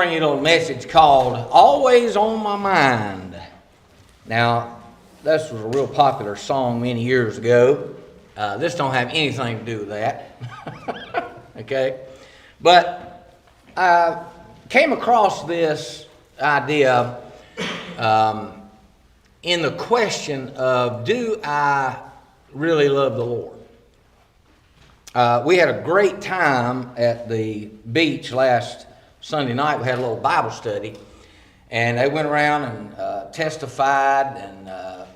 bring you a little message called Always on My Mind. Now, this was a real popular song many years ago. This don't have anything to do with that. Okay? But I came across this idea in the question of, do I really love the Lord? We had a great time at the beach last Sunday night. We had a little Bible study, and they went around and testified, and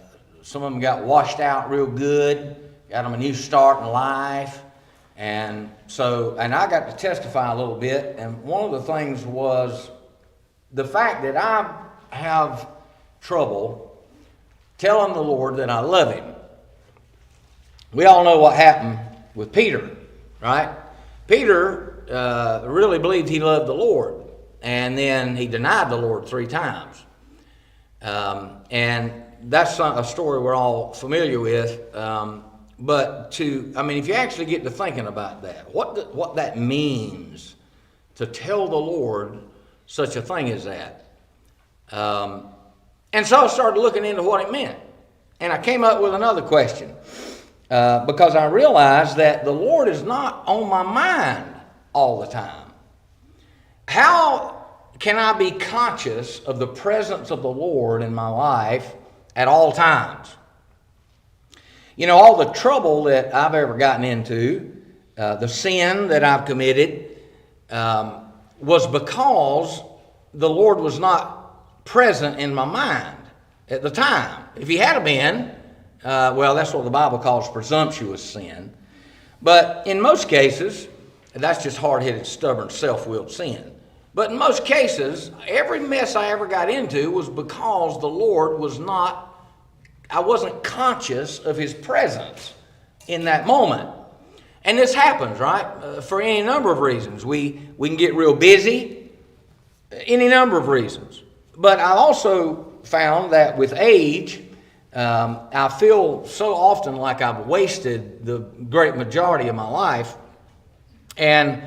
some of them got washed out real good, got them a new start in life, and I got to testify a little bit, and one of the things was the fact that I have trouble telling the Lord that I love Him. We all know what happened with Peter, right? Peter really believed he loved the Lord, and then he denied the Lord 3 times. And that's a story we're all familiar with. But if you actually get to thinking about that, what that means to tell the Lord such a thing as that. And so I started looking into what it meant. And I came up with another question. Because I realized that the Lord is not on my mind all the time. How can I be conscious of the presence of the Lord in my life at all times? You know, all the trouble that I've ever gotten into, the sin that I've committed, was because the Lord was not present in my mind at the time. If he had been, that's what the Bible calls presumptuous sin. But in most cases, that's just hard-headed, stubborn, self-willed sin. But in most cases, every mess I ever got into was because the Lord I wasn't conscious of his presence in that moment. And this happens, right? For any number of reasons. We can get real busy, any number of reasons. But I also found that with age, I feel so often like I've wasted the great majority of my life. And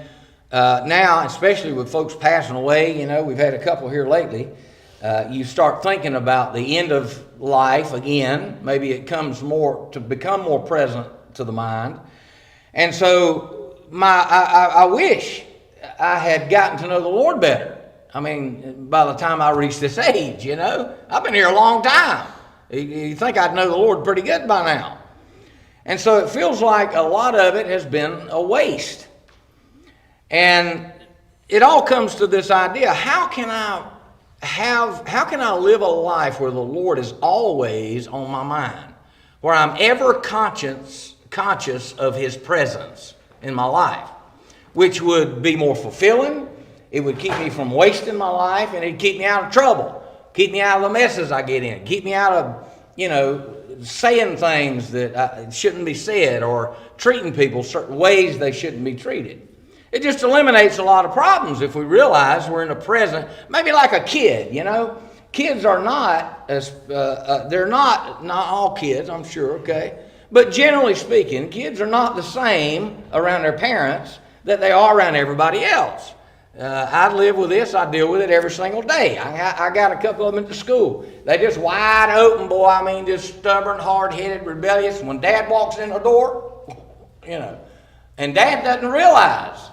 now, especially with folks passing away, we've had a couple here lately, you start thinking about the end of life again. Maybe it comes become more present to the mind. And so I wish I had gotten to know the Lord better. By the time I reached this age, I've been here a long time. You think I'd know the Lord pretty good by now. And so it feels like a lot of it has been a waste. And it all comes to this idea, how can I live a life where the Lord is always on my mind, where I'm ever conscious of his presence in my life, which would be more fulfilling. It would keep me from wasting my life, and it'd keep me out of trouble. Keep me out of the messes I get in. Keep me out of, saying things that shouldn't be said, or treating people certain ways they shouldn't be treated. It just eliminates a lot of problems if we realize we're in the present. Maybe like a kid, Kids are not, they're not all kids, I'm sure, okay? But generally speaking, kids are not the same around their parents that they are around everybody else. I live with this. I deal with it every single day. I got a couple of them at the school. They just wide open, boy. Just stubborn, hard-headed, rebellious. When Dad walks in the door, and Dad doesn't realize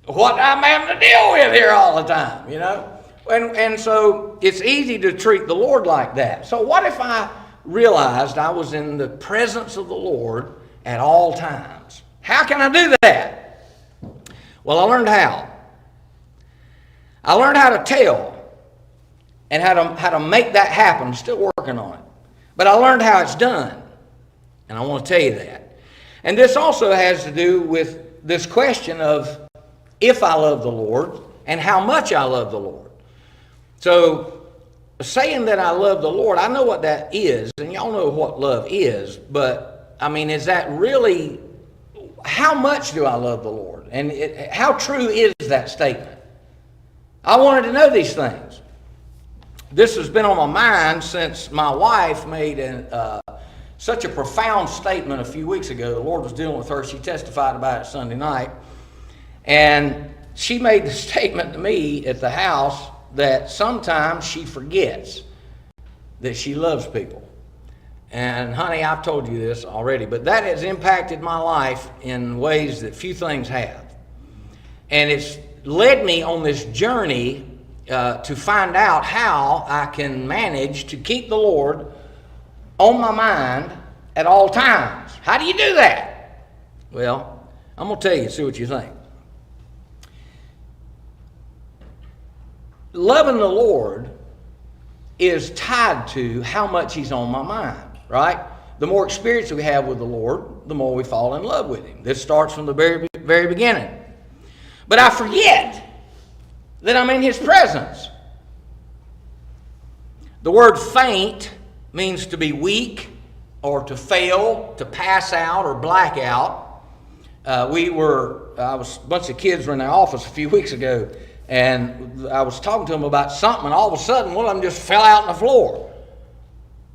what I'm having to deal with here all the time, And so it's easy to treat the Lord like that. So what if I realized I was in the presence of the Lord at all times? How can I do that? Well, I learned how. I learned how to tell and how to make that happen. I'm still working on it. But I learned how it's done. And I want to tell you that. And this also has to do with this question of if I love the Lord and how much I love the Lord. So saying that I love the Lord, I know what that is. And y'all know what love is. But, is that really, how much do I love the Lord? And how true is that statement? I wanted to know these things. This has been on my mind since my wife made such a profound statement a few weeks ago. The Lord was dealing with her. She testified about it Sunday night. And she made the statement to me at the house that sometimes she forgets that she loves people. And honey, I've told you this already, but that has impacted my life in ways that few things have. And it's led me on this journey to find out how I can manage to keep the Lord on my mind at all times. How do you do that? Well, I'm going to tell you, see what you think. Loving the Lord is tied to how much he's on my mind, right? The more experience we have with the Lord, the more we fall in love with him. This starts from the very, very beginning. But I forget that I'm in his presence. The word faint means to be weak or to fail, to pass out or black out. I was a bunch of kids were in the office a few weeks ago, and I was talking to them about something, and all of a sudden one of them just fell out on the floor.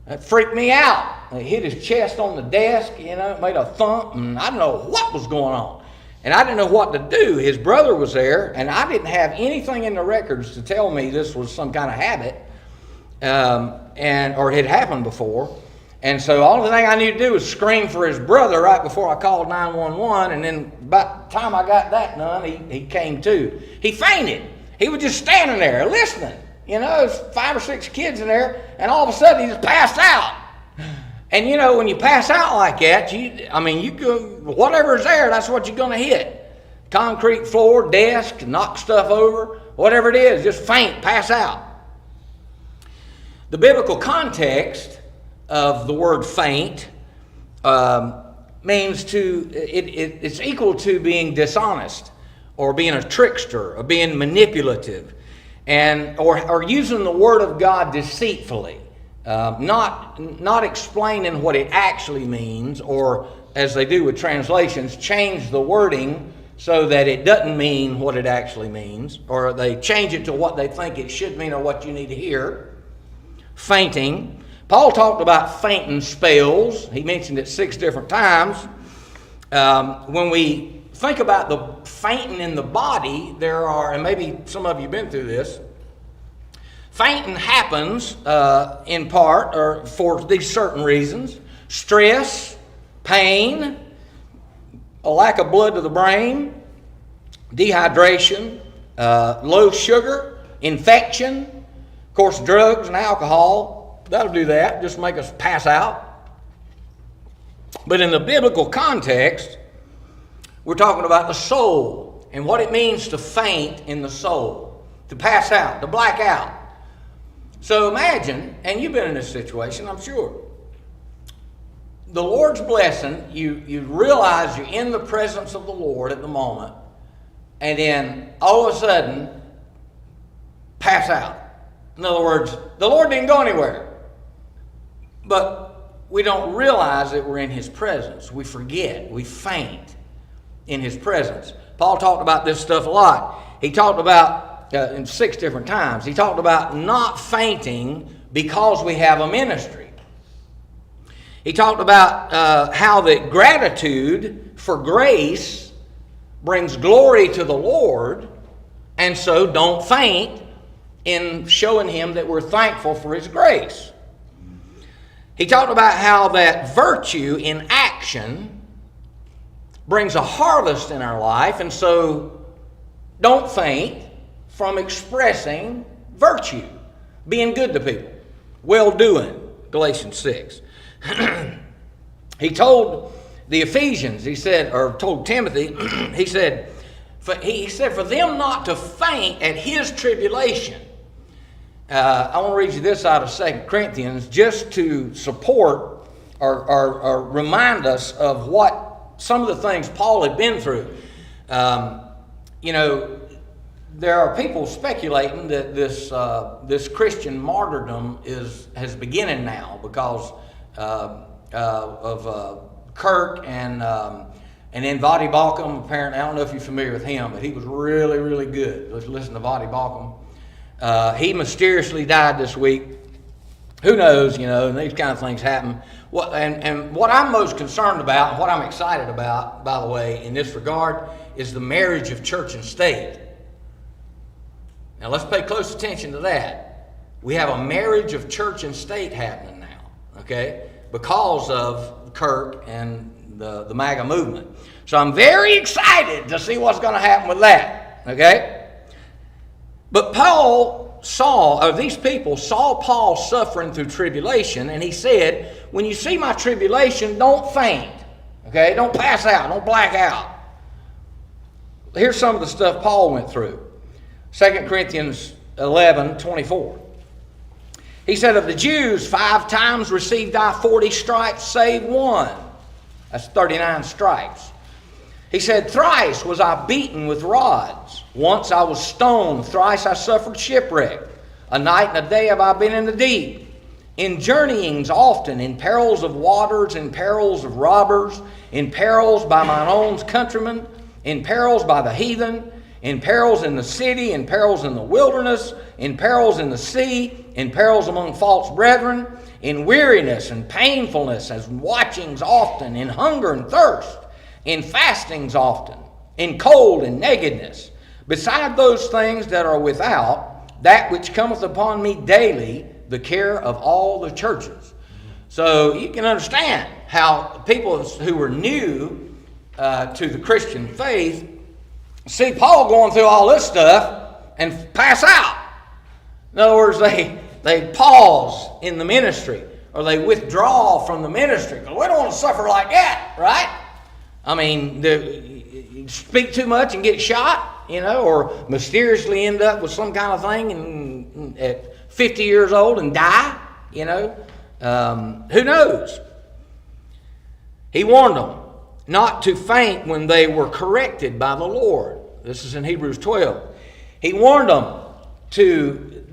That freaked me out. He hit his chest on the desk, it made a thump, and I didn't know what was going on. And I didn't know what to do. His brother was there, and I didn't have anything in the records to tell me this was some kind of habit, or had happened before. And so all the thing I needed to do was scream for his brother right before I called 911, and then by the time I got that done, he came to. He fainted. He was just standing there listening. There's 5 or 6 kids in there, and all of a sudden he just passed out. And when you pass out like that, you go, whatever's there, that's what you're going to hit. Concrete floor, desk, knock stuff over, whatever it is, just faint, pass out. The biblical context of the word faint means it's equal to being dishonest, or being a trickster, or being manipulative, or using the word of God deceitfully. Not explaining what it actually means, or as they do with translations, change the wording so that it doesn't mean what it actually means, or they change it to what they think it should mean or what you need to hear. Fainting. Paul talked about fainting spells. He mentioned it 6 different times. When we think about the fainting in the body, there are, and maybe some of you have been through this, fainting happens in part or for these certain reasons: stress, pain, a lack of blood to the brain, dehydration, low sugar, infection, of course drugs and alcohol. That'll do that, just make us pass out. But in the biblical context, we're talking about the soul and what it means to faint in the soul, to pass out, to black out. So imagine, and you've been in this situation, I'm sure. The Lord's blessing, you realize you're in the presence of the Lord at the moment, and then all of a sudden, pass out. In other words, the Lord didn't go anywhere. But we don't realize that we're in His presence. We forget, we faint in His presence. Paul talked about this stuff a lot. He talked about in 6 different times. He talked about not fainting because we have a ministry. He talked about how that gratitude for grace brings glory to the Lord, and so don't faint in showing Him that we're thankful for His grace. He talked about how that virtue in action brings a harvest in our life, and so don't faint from expressing virtue, being good to people, well-doing, Galatians 6. He told the Ephesians, told Timothy, he said, for them not to faint at his tribulation. I want to read you this out of 2 Corinthians just to support or remind us of what some of the things Paul had been through. There are people speculating that this Christian martyrdom has beginning now because of Kirk and then Vadi Balcom. Apparently, I don't know if you're familiar with him, but he was really, really good. Let's listen to Vadi Balcom. He mysteriously died this week. Who knows? And these kind of things happen. And what I'm most concerned about, what I'm excited about, by the way, in this regard, is the marriage of church and state. Now let's pay close attention to that. We have a marriage of church and state happening now, okay, because of Kirk and the MAGA movement. So I'm very excited to see what's going to happen with that, okay? But these people saw Paul suffering through tribulation, and he said, when you see my tribulation, don't faint, okay? Don't pass out, don't black out. Here's some of the stuff Paul went through. 2 Corinthians 11:24. He said, of the Jews, 5 times received I 40 stripes, save one. That's 39 stripes. He said, thrice was I beaten with rods. Once I was stoned. Thrice I suffered shipwreck. A night and a day have I been in the deep. In journeyings often, in perils of waters, in perils of robbers, in perils by mine own countrymen, in perils by the heathen, in perils in the city, in perils in the wilderness, in perils in the sea, in perils among false brethren, in weariness and painfulness, as watchings often, in hunger and thirst, in fastings often, in cold and nakedness, beside those things that are without, that which cometh upon me daily, the care of all the churches. So you can understand how people who were new to the Christian faith see Paul going through all this stuff and pass out. In other words, they pause in the ministry, or they withdraw from the ministry, because we don't want to suffer like that, right? I mean, you speak too much and get shot, or mysteriously end up with some kind of thing and at 50 years old and die, who knows? He warned them not to faint when they were corrected by the Lord. This is in Hebrews 12. He warned them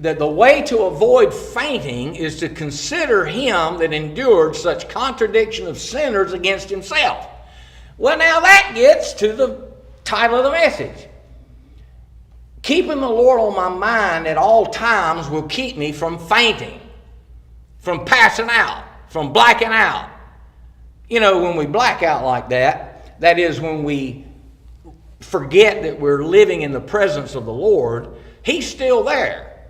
that the way to avoid fainting is to consider him that endured such contradiction of sinners against himself. Well, now that gets to the title of the message. Keeping the Lord on my mind at all times will keep me from fainting, from passing out, from blacking out. When we black out like that, that is when we forget that we're living in the presence of the Lord. He's still there.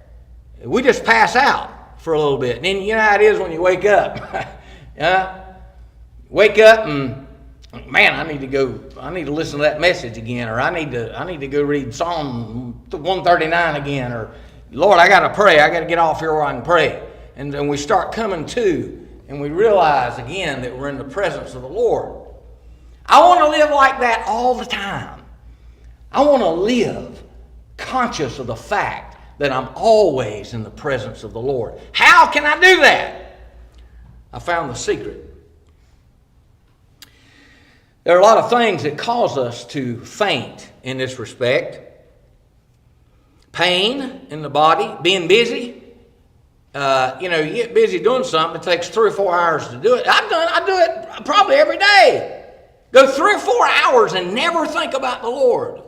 We just pass out for a little bit. And then you know how it is when you wake up. Wake up and, man, I need to listen to that message again, or I need to go read Psalm 139 again, or Lord, I got to pray. I got to get off here where I can pray. And then we start coming to, and we realize again that we're in the presence of the Lord. I want to live like that all the time. I want to live conscious of the fact that I'm always in the presence of the Lord. How can I do that? I found the secret. There are a lot of things that cause us to faint in this respect. Pain in the body, being busy. You get busy doing something, it takes 3 or 4 hours to do it. I do it probably every day. Go 3 or 4 hours and never think about the Lord.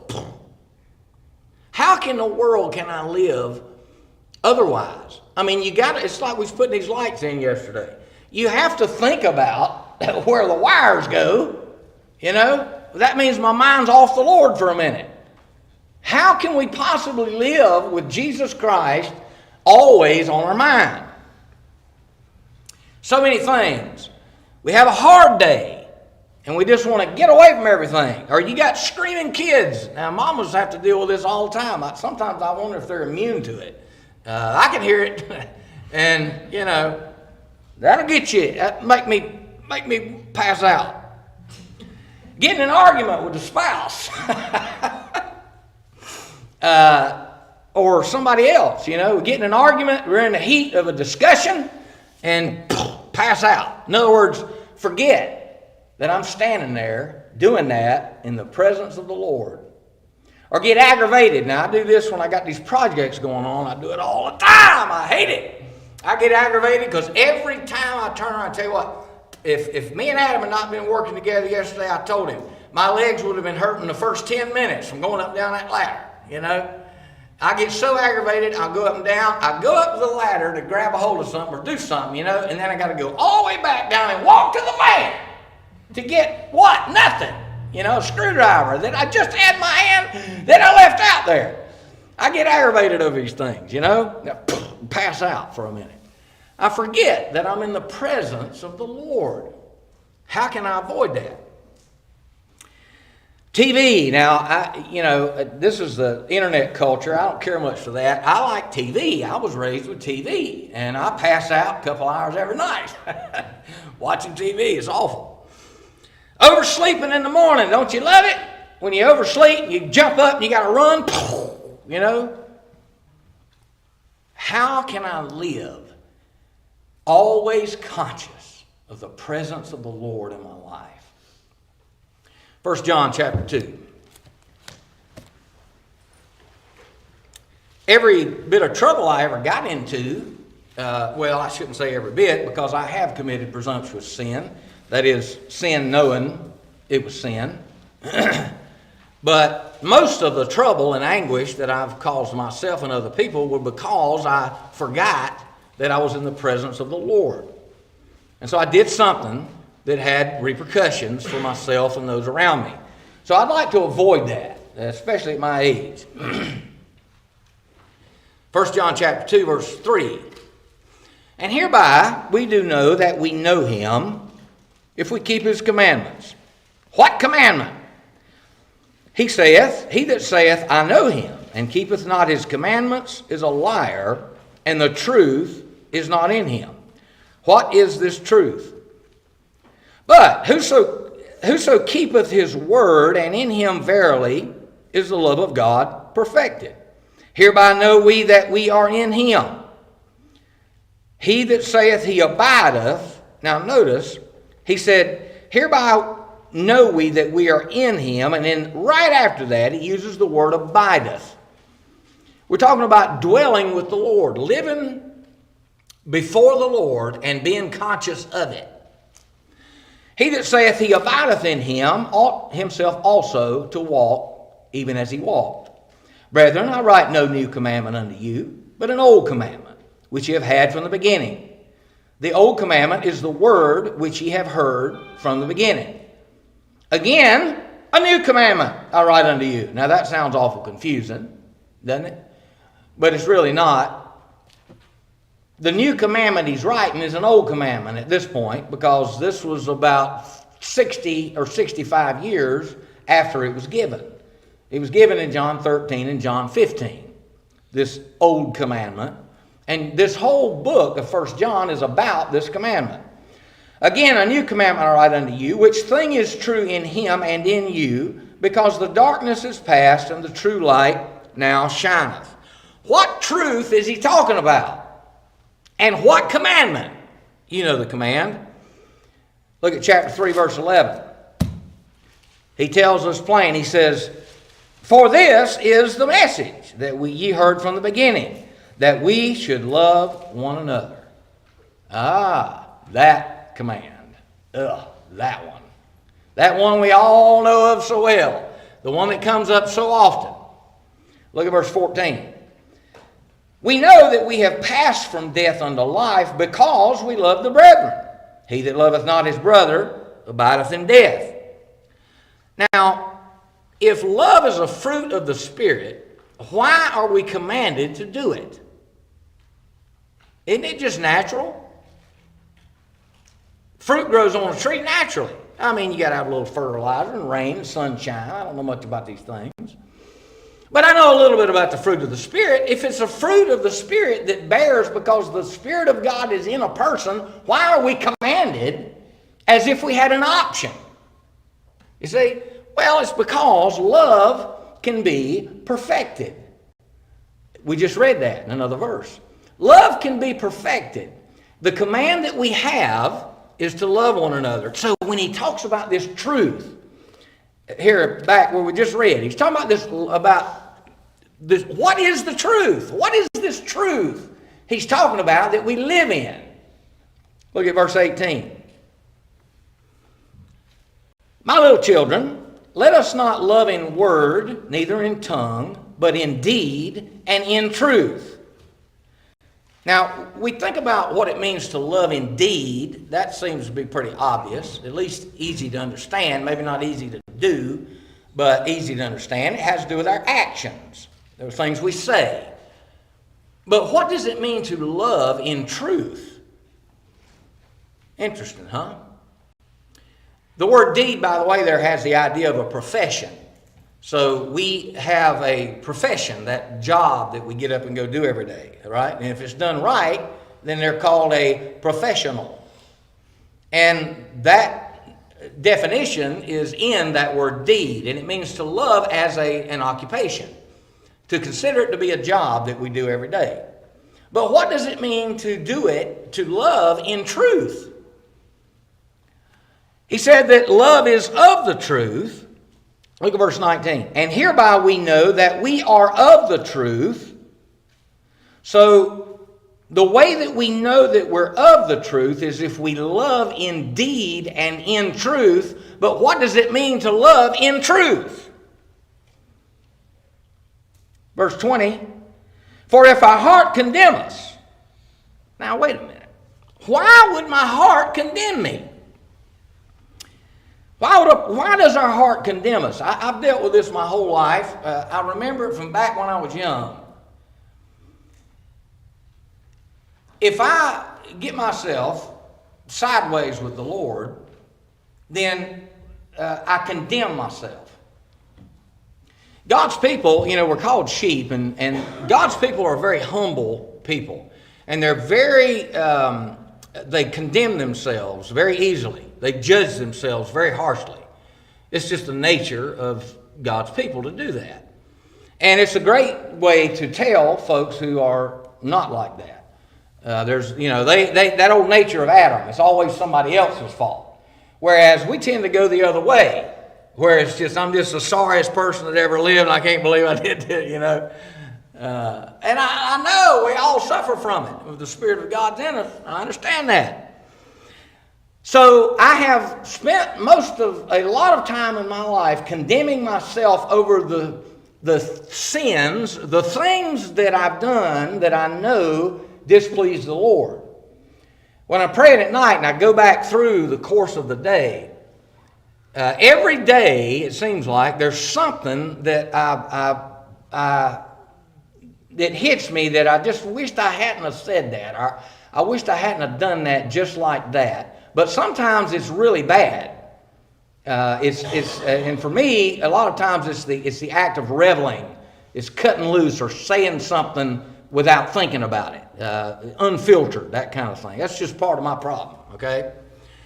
How in the world can I live otherwise? I mean, it's like we was putting these lights in yesterday. You have to think about where the wires go. That means my mind's off the Lord for a minute. How can we possibly live with Jesus Christ always on our mind? So many things. We have a hard day, and we just want to get away from everything. Or you got screaming kids. Now, mamas have to deal with this all the time. Sometimes I wonder if they're immune to it. I can hear it, and, that'll get you. That make me pass out. Getting in an argument with a spouse. Or somebody else, getting in an argument, we're in the heat of a discussion, and pass out. In other words, forget that I'm standing there doing that in the presence of the Lord. Or get aggravated. Now, I do this when I got these projects going on. I do it all the time. I hate it. I get aggravated because every time I turn around, I tell you what, if me and Adam had not been working together yesterday, I told him, my legs would have been hurting the first 10 minutes from going up and down that ladder, I get so aggravated, I'll go up and down. I go up the ladder to grab a hold of something or do something, and then I got to go all the way back down and walk to the van to get what? Nothing. A screwdriver that I just had in my hand that I left out there. I get aggravated over these things, pass out for a minute. I forget that I'm in the presence of the Lord. How can I avoid that? TV. Now, this is the internet culture. I don't care much for that. I like TV. I was raised with TV, and I pass out a couple hours every night watching TV. It's awful. Oversleeping in the morning. Don't you love it? When you oversleep, you jump up and you got to run. How can I live always conscious of the presence of the Lord in my life? 1 John chapter 2. Every bit of trouble I ever got into, I shouldn't say every bit, because I have committed presumptuous sin. That is, sin knowing it was sin. But most of the trouble and anguish that I've caused myself and other people were because I forgot that I was in the presence of the Lord. And so I did something that had repercussions for myself and those around me. So I'd like to avoid that, especially at my age. 1 John chapter 2, verse 3. And hereby we do know that we know him if we keep his commandments. What commandment? He saith, he that saith, I know him, and keepeth not his commandments, is a liar, and the truth is not in him. What is this truth? But whoso keepeth his word, and in him verily is the love of God perfected. Hereby know we that we are in him. He that saith he abideth, now notice, he said, hereby know we that we are in him, and then right after that he uses the word abideth. We're talking about dwelling with the Lord, living before the Lord and being conscious of it. He that saith he abideth in him ought himself also to walk even as he walked. Brethren, I write no new commandment unto you, but an old commandment, which ye have had from the beginning. The old commandment is the word which ye have heard from the beginning. Again, a new commandment I write unto you. Now that sounds awful confusing, doesn't it? But it's really not. The new commandment he's writing is an old commandment at this point, because this was about 60 or 65 years after it was given. It was given in John 13 and John 15, this old commandment. And this whole book of 1 John is about this commandment. Again, a new commandment I write unto you, which thing is true in him and in you, because the darkness is past and the true light now shineth. What truth is he talking about? And what commandment? You know the command. Look at chapter 3, verse 11. He tells us plain, he says, for this is the message that ye heard from the beginning, that we should love one another. That command. That one. That one we all know of so well. The one that comes up so often. Look at verse 14. We know that we have passed from death unto life because we love the brethren. He that loveth not his brother abideth in death. Now, if love is a fruit of the Spirit, why are we commanded to do it? Isn't it just natural? Fruit grows on a tree naturally. I mean, you got to have a little fertilizer and rain and sunshine. I don't know much about these things. But I know a little bit about the fruit of the Spirit. If it's a fruit of the Spirit that bears because the Spirit of God is in a person, why are we commanded as if we had an option? You see, well, it's because love can be perfected. We just read that in another verse. Love can be perfected. The command that we have is to love one another. So when he talks about this truth, here back where we just read, he's talking about this. What is the truth? What is this truth he's talking about that we live in? Look at verse 18. My little children, let us not love in word, neither in tongue, but in deed and in truth. Now, we think about what it means to love in deed. That seems to be pretty obvious, at least easy to understand. Maybe not easy to do, but easy to understand. It has to do with our actions. There are things we say. But what does it mean to love in truth? Interesting, huh? The word deed, by the way, there has the idea of a profession. So we have a profession, that job that we get up and go do every day, right? And if it's done right, then they're called a professional. And that definition is in that word deed, and it means to love as an occupation, to consider it to be a job that we do every day. But what does it mean to do it, to love in truth? He said that love is of the truth. Look at verse 19. And hereby we know that we are of the truth. So the way that we know that we're of the truth is if we love in deed and in truth, but what does it mean to love in truth? Verse 20, for if our heart condemn us. Now wait a minute. Why would my heart condemn me? Why does our heart condemn us? I've dealt with this my whole life. I remember it from back when I was young. If I get myself sideways with the Lord, then I condemn myself. God's people, we're called sheep, and God's people are very humble people. And they're they condemn themselves very easily. They judge themselves very harshly. It's just the nature of God's people to do that. And it's a great way to tell folks who are not like that. There's, that old nature of Adam. It's always somebody else's fault. Whereas we tend to go the other way, where I'm just the sorriest person that ever lived, and I can't believe I did that, And I know we all suffer from it. If the Spirit of God's in us, I understand that. So I have spent a lot of time in my life condemning myself over the sins, the things that I've done that I know displease the Lord. When I'm praying at night and I go back through the course of the day, every day it seems like there's something that that hits me that I just wished I hadn't have said that. I wished I hadn't have done that just like that. But sometimes it's really bad. And for me, a lot of times it's the act of reveling. It's cutting loose or saying something without thinking about it, unfiltered, that kind of thing. That's just part of my problem, okay?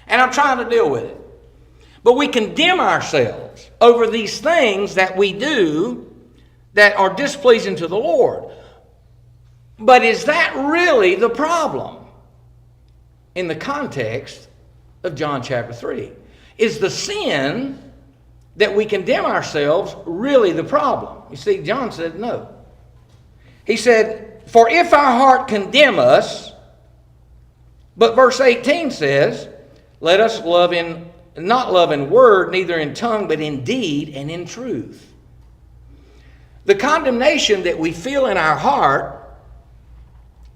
And I'm trying to deal with it. But we condemn ourselves over these things that we do that are displeasing to the Lord. But is that really the problem in the context of John chapter 3? Is the sin that we condemn ourselves really the problem? You see, John said no. He said, for if our heart condemn us, but verse 18 says, let us not love in word, neither in tongue, but in deed and in truth. The condemnation that we feel in our heart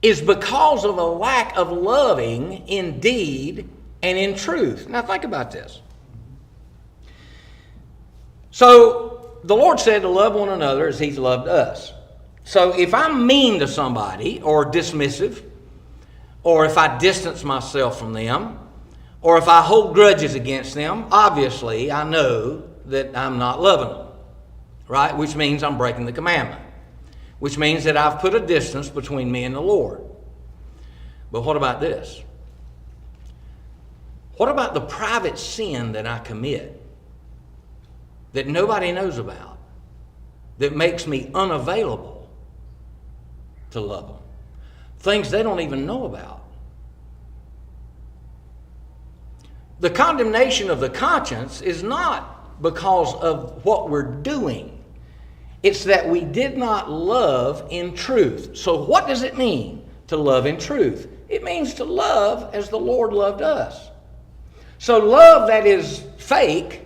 is because of a lack of loving in deed and in truth. Now think about this. So the Lord said to love one another as He's loved us. So if I'm mean to somebody or dismissive, or if I distance myself from them, or if I hold grudges against them, obviously I know that I'm not loving them, right? Which means I'm breaking the commandment, which means that I've put a distance between me and the Lord. But what about this? What about the private sin that I commit that nobody knows about, that makes me unavailable to love them? Things they don't even know about. The condemnation of the conscience is not because of what we're doing. It's that we did not love in truth. So what does it mean to love in truth? It means to love as the Lord loved us. So love that is fake,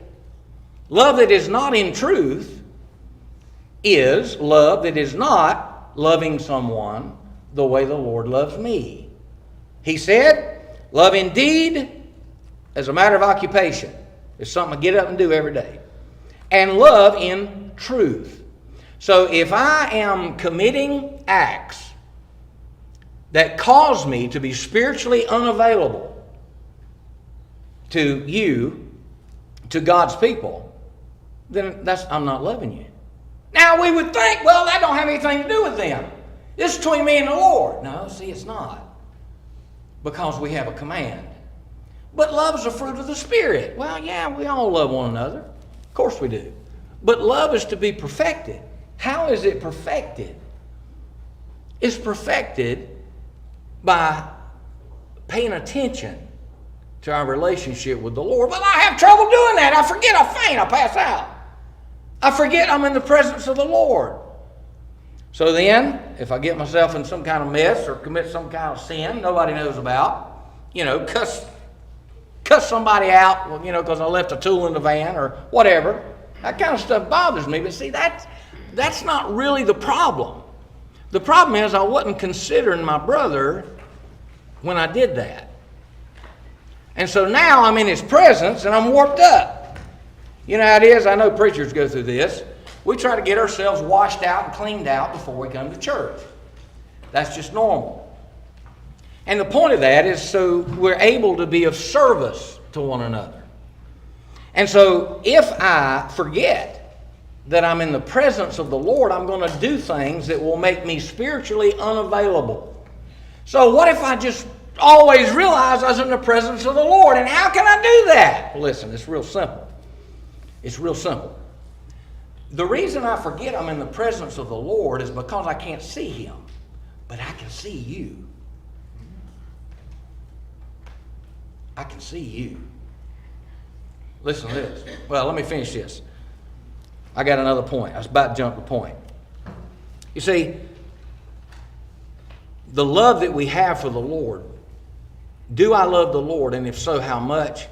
love that is not in truth, is love that is not loving someone the way the Lord loves me. He said, love indeed as a matter of occupation. It's something I get up and do every day. And love in truth. So if I am committing acts that cause me to be spiritually unavailable to you, to God's people, then I'm not loving you. Now we would think, well, that don't have anything to do with them. It's between me and the Lord. No, see, it's not. Because we have a command. But love is a fruit of the Spirit. Well, yeah, we all love one another. Of course we do. But love is to be perfected. How is it perfected? It's perfected by paying attention to our relationship with the Lord. But I have trouble doing that. I forget, I faint, I pass out. I forget I'm in the presence of the Lord. So then, if I get myself in some kind of mess or commit some kind of sin nobody knows about, cuss cuss somebody out, well, because I left a tool in the van or whatever. That kind of stuff bothers me. But see, that's not really the problem. The problem is I wasn't considering my brother when I did that. And so now I'm in his presence and I'm warped up. You know how it is? I know preachers go through this. We try to get ourselves washed out and cleaned out before we come to church. That's just normal. And the point of that is so we're able to be of service to one another. And so if I forget that I'm in the presence of the Lord, I'm going to do things that will make me spiritually unavailable. So what if I just always realize I was in the presence of the Lord? And how can I do that? Well, listen, it's real simple. It's real simple. The reason I forget I'm in the presence of the Lord is because I can't see Him, but I can see you. I can see you. Listen to this. Well, let me finish this. I got another point. I was about to jump the point. You see, the love that we have for the Lord, do I love the Lord, and if so, how much?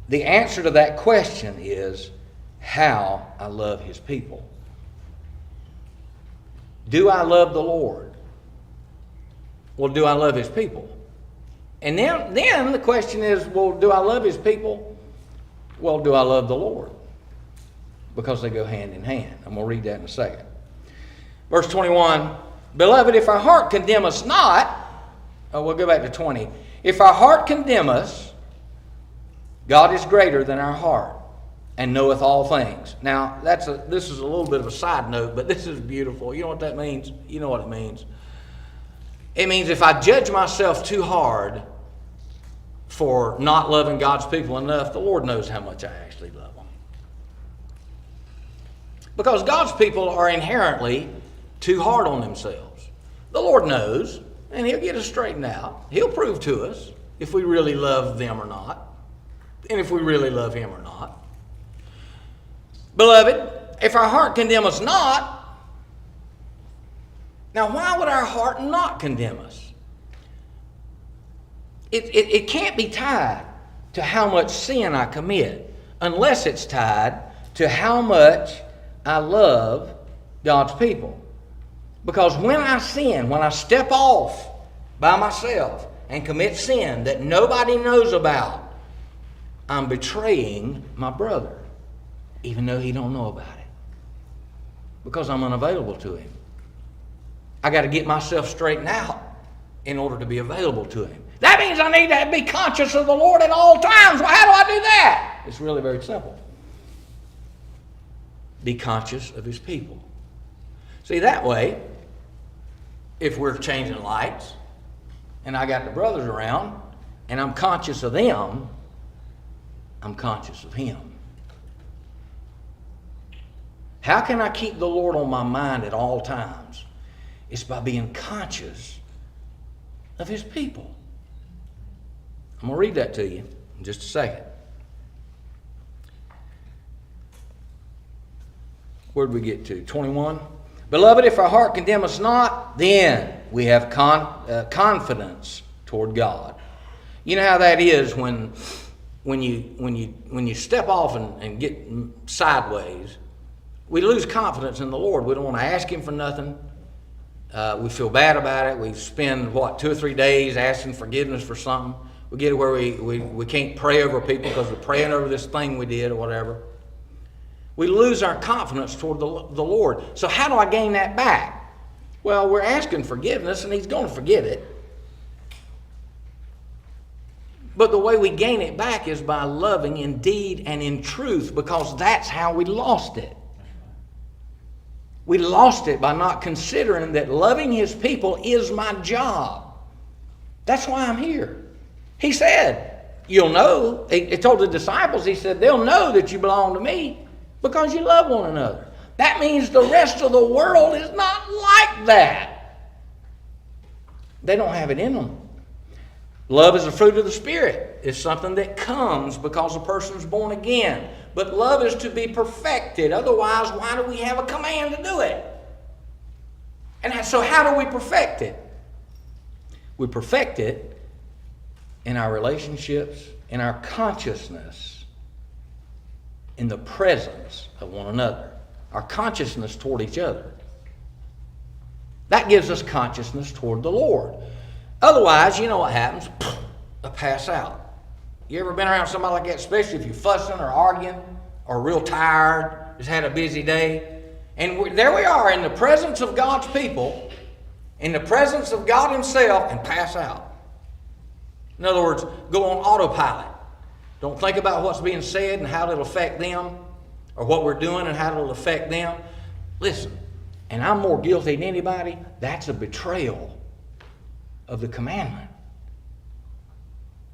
The answer to that question is how I love His people. Do I love the Lord? Well, do I love His people? And then the question is, well, do I love His people? Well, do I love the Lord? Because they go hand in hand. I'm going to read that in a second. Verse 21, Beloved, if our heart condemn us not, we'll go back to 20. If our heart condemn us, God is greater than our heart and knoweth all things. Now, this is a little bit of a side note, but this is beautiful. You know what that means? You know what it means. It means if I judge myself too hard for not loving God's people enough, the Lord knows how much I actually love them. Because God's people are inherently too hard on themselves. The Lord knows, and He'll get us straightened out. He'll prove to us if we really love them or not, and if we really love Him or not. Beloved, if our heart condemn us not, now why would our heart not condemn us? It can't be tied to how much sin I commit unless it's tied to how much I love God's people. Because when I sin, when I step off by myself and commit sin that nobody knows about, I'm betraying my brother, even though he don't know about it, because I'm unavailable to him. I got to get myself straightened out in order to be available to Him. That means I need to be conscious of the Lord at all times. Well, how do I do that? It's really very simple. Be conscious of His people. See, that way, if we're changing lights and I got the brothers around and I'm conscious of them, I'm conscious of Him. How can I keep the Lord on my mind at all times? It's by being conscious of His people. I'm going to read that to you in just a second. Where did we get to? 21. Beloved, if our heart condemn us not, then we have confidence toward God. You know how that is when you step off and get sideways. We lose confidence in the Lord. We don't want to ask Him for nothing. We feel bad about it. We spend, 2 or 3 days asking forgiveness for something. We get it where we can't pray over people because we're praying over this thing we did or whatever. We lose our confidence toward the Lord. So how do I gain that back? Well, we're asking forgiveness, and He's going to forgive it. But the way we gain it back is by loving in deed and in truth, because that's how we lost it. We lost it by not considering that loving His people is my job. That's why I'm here. He said, you'll know. He told the disciples, He said, they'll know that you belong to me because you love one another. That means the rest of the world is not like that. They don't have it in them. Love is a fruit of the Spirit. It's something that comes because a person's born again. But love is to be perfected. Otherwise, why do we have a command to do it? And so how do we perfect it? We perfect it in our relationships, in our consciousness, in the presence of one another. Our consciousness toward each other. That gives us consciousness toward the Lord. Otherwise, you know what happens? I pass out. You ever been around somebody like that, especially if you're fussing or arguing or real tired, just had a busy day? And there we are in the presence of God's people, in the presence of God himself, and pass out. In other words, go on autopilot. Don't think about what's being said and how it'll affect them, or what we're doing and how it'll affect them. Listen, and I'm more guilty than anybody, that's a betrayal of the commandment.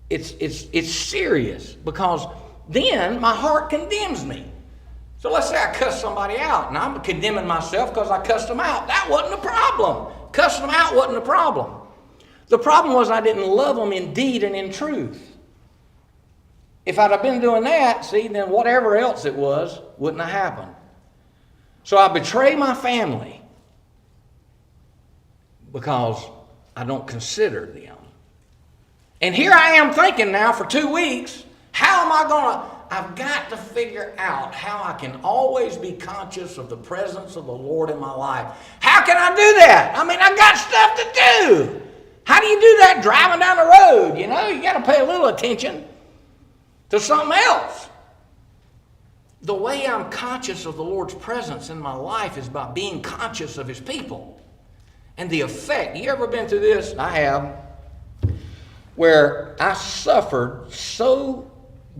It's serious, because then my heart condemns me. So let's say I cuss somebody out, and I'm condemning myself because I cussed them out. That wasn't the problem. Cussing them out wasn't the problem. The problem was I didn't love them in deed and in truth. If I'd have been doing that, see, then whatever else it was wouldn't have happened. So I betray my family because I don't consider them. And here I am thinking now for 2 weeks, how am I going to... I've got to figure out how I can always be conscious of the presence of the Lord in my life. How can I do that? I mean, I've got stuff to do. How do you do that driving down the road? You know, you got to pay a little attention to something else. The way I'm conscious of the Lord's presence in my life is by being conscious of his people and the effect. You ever been through this? I have. Where I suffered so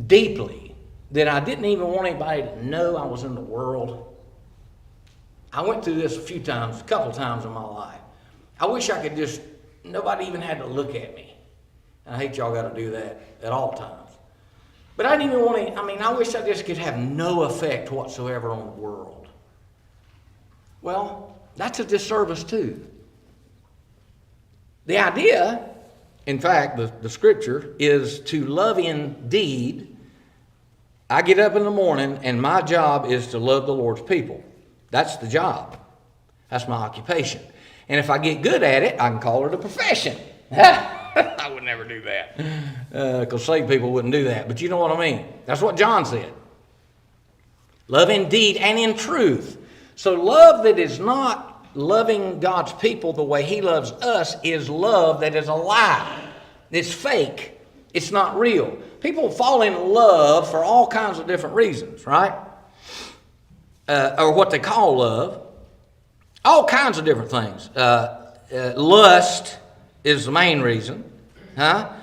deeply that I didn't even want anybody to know I was in the world. I went through this a couple times in my life. I wish I could just, nobody even had to look at me. And I hate y'all got to do that at all times. But I didn't even want to, I wish I just could have no effect whatsoever on the world. Well, that's a disservice too. The idea, in fact, the scripture is to love indeed. I get up in the morning and my job is to love the Lord's people. That's the job. That's my occupation. And if I get good at it, I can call it a profession. I would never do that. Because saved people wouldn't do that. But you know what I mean. That's what John said. Love in deed and in truth. So love that is not loving God's people the way he loves us is love that is a lie. It's fake. It's not real. People fall in love for all kinds of different reasons, right? Or what they call love. All kinds of different things. Lust is the main reason. Or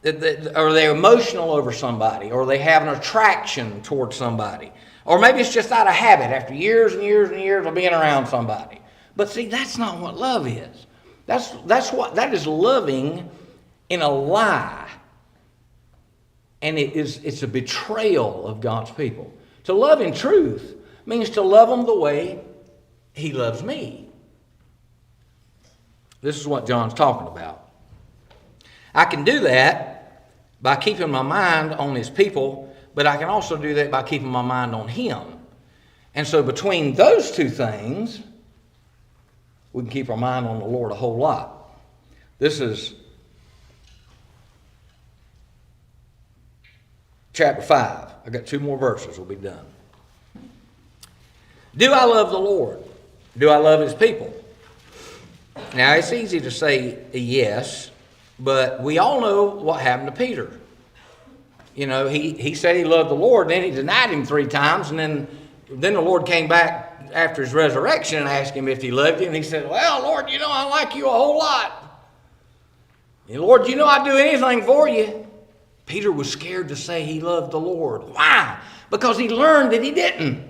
they're emotional over somebody, or they have an attraction towards somebody. Or maybe it's just out of habit after years and years and years of being around somebody. But see, that's not what love is. That is loving in a lie. And it's a betrayal of God's people. To love in truth means to love them the way he loves me. This is what John's talking about. I can do that by keeping my mind on his people, but I can also do that by keeping my mind on him. And so between those two things, we can keep our mind on the Lord a whole lot. This is chapter 5. I've got 2 more verses. We'll be done. Do I love the Lord? Do I love his people? Now, it's easy to say yes, but we all know what happened to Peter. You know, he said he loved the Lord, then he denied him 3 times, and then the Lord came back after his resurrection and asked him if he loved him, and he said, well, Lord, you know, I like you a whole lot. And Lord, you know I'd do anything for you. Peter was scared to say he loved the Lord. Why? Because he learned that he didn't.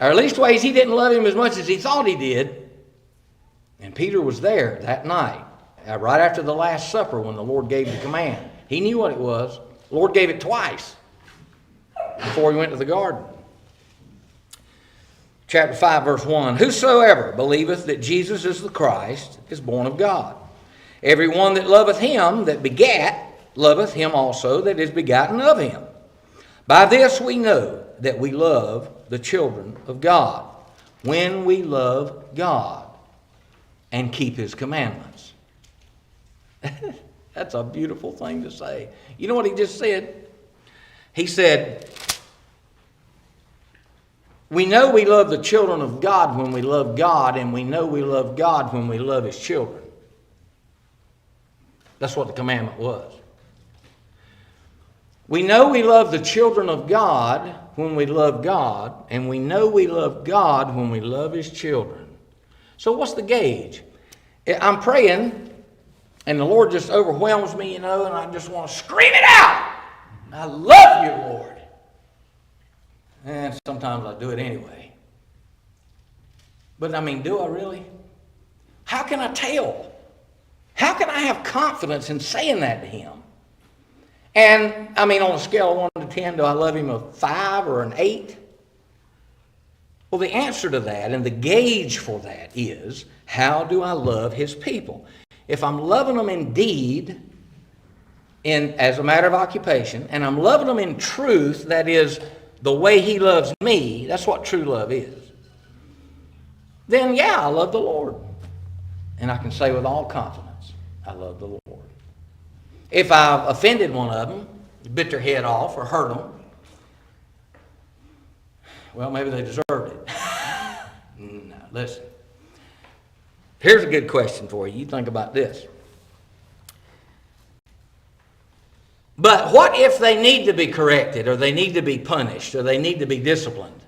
Or at least ways he didn't love him as much as he thought he did. And Peter was there that night, right after the Last Supper when the Lord gave the command. He knew what it was. The Lord gave it twice before he went to the garden. Chapter 5, verse 1. Whosoever believeth that Jesus is the Christ is born of God. Every one that loveth him that begat loveth him also that is begotten of him. By this we know that we love the children of God, when we love God and keep his commandments. That's a beautiful thing to say. You know what he just said? He said, we know we love the children of God when we love God, and we know we love God when we love his children. That's what the commandment was. We know we love the children of God when we love God, and we know we love God when we love his children. So what's the gauge? I'm praying, and the Lord just overwhelms me, and I just want to scream it out. I love you, Lord. And sometimes I do it anyway. But do I really? How can I tell? How can I have confidence in saying that to him? And, on a scale of 1 to 10, do I love him a 5 or an 8? Well, the answer to that and the gauge for that is, how do I love his people? If I'm loving them in deed, as a matter of occupation, and I'm loving them in truth, that is, the way he loves me, that's what true love is, then I love the Lord. And I can say with all confidence, I love the Lord. If I've offended one of them, bit their head off or hurt them, well, maybe they deserved it. No, listen. Here's a good question for you. You think about this. But what if they need to be corrected, or they need to be punished, or they need to be disciplined?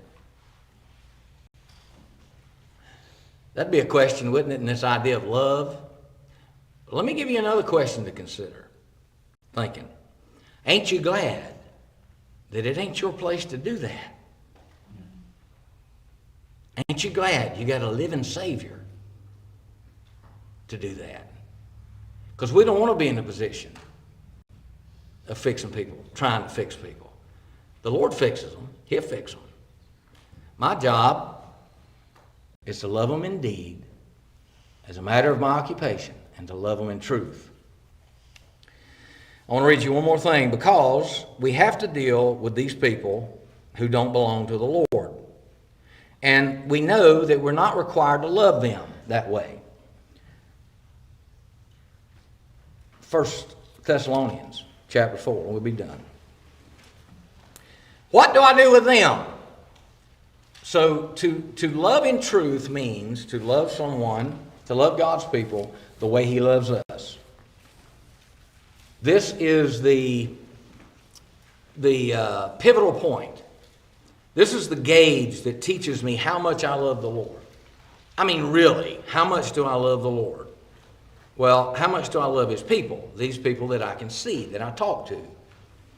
That'd be a question, wouldn't it, in this idea of love? Let me give you another question to consider. Thinking, ain't you glad that it ain't your place to do that? Ain't you glad you got a living Savior to do that? Because we don't want to be in a position of fixing people, trying to fix people. The Lord fixes them. He'll fix them. My job is to love them in deed, as a matter of my occupation, and to love them in truth. I want to read you one more thing, because we have to deal with these people who don't belong to the Lord. And we know that we're not required to love them that way. 1 Thessalonians chapter 4, and we'll be done. What do I do with them? So to love in truth means to love someone, to love God's people the way he loves us. This is the pivotal point. This is the gauge that teaches me how much I love the Lord. Really, how much do I love the Lord? Well, how much do I love his people? These people that I can see, that I talk to,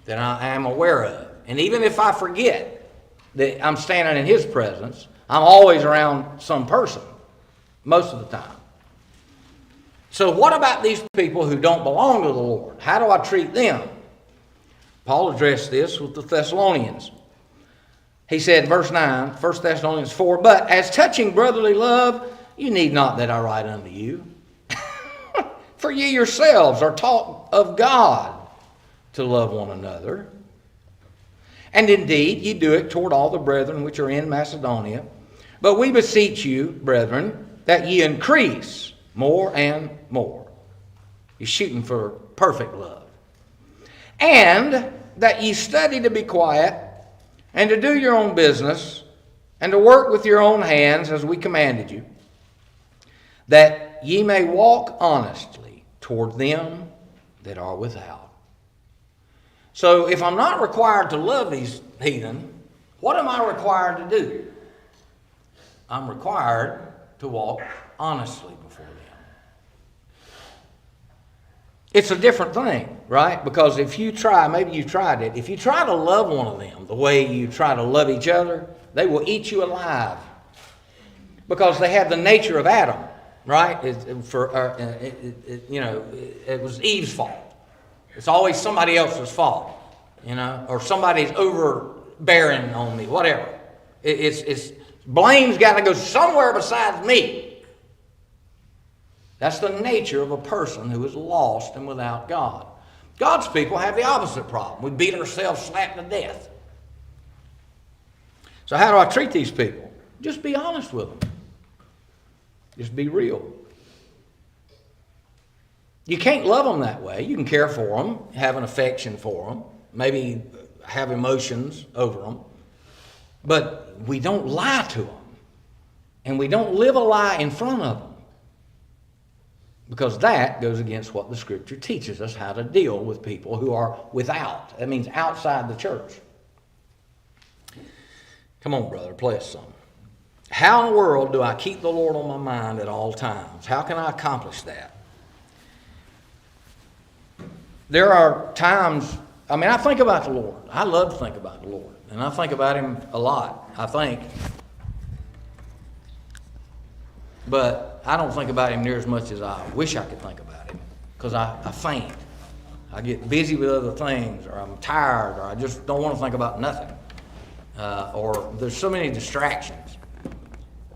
that I am aware of. And even if I forget that I'm standing in his presence, I'm always around some person, most of the time. So what about these people who don't belong to the Lord? How do I treat them? Paul addressed this with the Thessalonians. He said, verse 9, 1 Thessalonians 4, but as touching brotherly love, you need not that I write unto you. For ye yourselves are taught of God to love one another. And indeed, ye do it toward all the brethren which are in Macedonia. But we beseech you, brethren, that ye increase more and more. You're shooting for perfect love. And that ye study to be quiet, and to do your own business, and to work with your own hands, as we commanded you, that ye may walk honestly toward them that are without. So if I'm not required to love these heathen, what am I required to do? I'm required to walk honestly before them. It's a different thing, right? Because if you try, maybe you've tried it, if you try to love one of them the way you try to love each other, they will eat you alive. Because they have the nature of Adam, right? It was Eve's fault. It's always somebody else's fault, or somebody's overbearing on me, whatever. It's blame's got to go somewhere besides me. That's the nature of a person who is lost and without God. God's people have the opposite problem. We beat ourselves slap to death. So how do I treat these people? Just be honest with them. Just be real. You can't love them that way. You can care for them, have an affection for them, maybe have emotions over them, but we don't lie to them, and we don't live a lie in front of them, because that goes against what the Scripture teaches us how to deal with people who are without. That means outside the church. Come on, brother, play us some. How in the world do I keep the Lord on my mind at all times? How can I accomplish that? There are times, I think about the Lord. I love to think about the Lord. And I think about Him a lot, I think. But I don't think about Him near as much as I wish I could think about Him. Because I faint. I get busy with other things, or I'm tired, or I just don't want to think about nothing. Or there's so many distractions.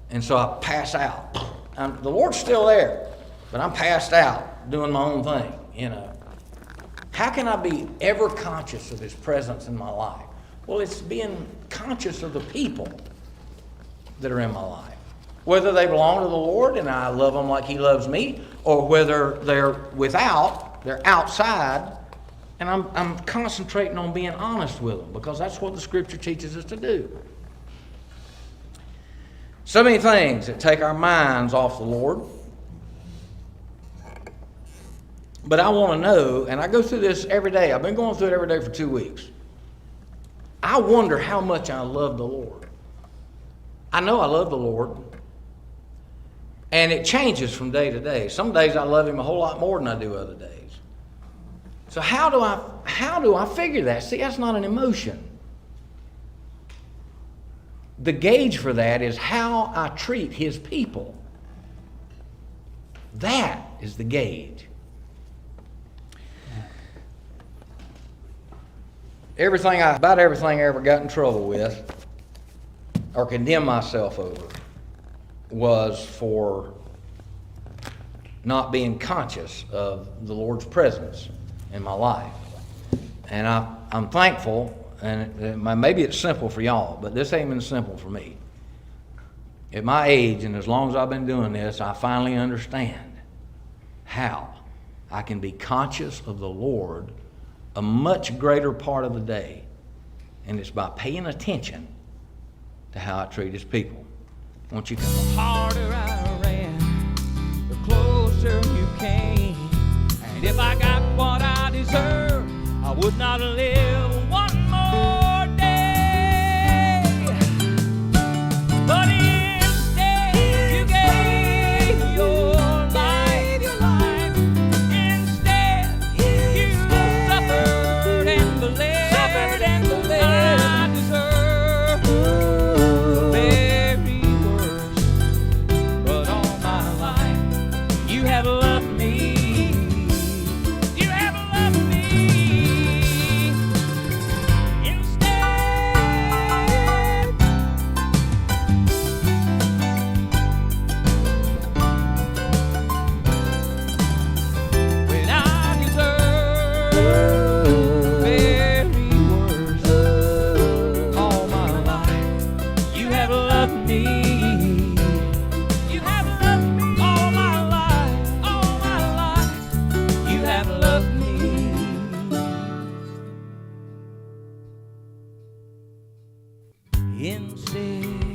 And so I pass out. The Lord's still there, but I'm passed out doing my own thing, you know. How can I be ever conscious of His presence in my life? Well, it's being conscious of the people that are in my life. Whether they belong to the Lord and I love them like He loves me, or whether they're outside, and I'm concentrating on being honest with them, because that's what the Scripture teaches us to do. So many things that take our minds off the Lord. But I want to know, and I go through this every day. I've been going through it every day for 2 weeks. I wonder how much I love the Lord. I know I love the Lord. And it changes from day to day. Some days I love Him a whole lot more than I do other days. So how do I figure that? See, that's not an emotion. The gauge for that is how I treat His people. That is the gauge. About everything I ever got in trouble with or condemned myself over was for not being conscious of the Lord's presence in my life. And I'm thankful, and maybe it's simple for y'all, but this ain't been simple for me. At my age, and as long as I've been doing this, I finally understand how I can be conscious of the Lord a much greater part of the day. And it's by paying attention to how I treat His people. Won't you come? The harder I ran, the closer you came. And if I got what I deserve, I would not live one more day. But instead, you gave your life. Instead, you suffered and bled. I deserve the very worst. But all my life, you have loved me. Instead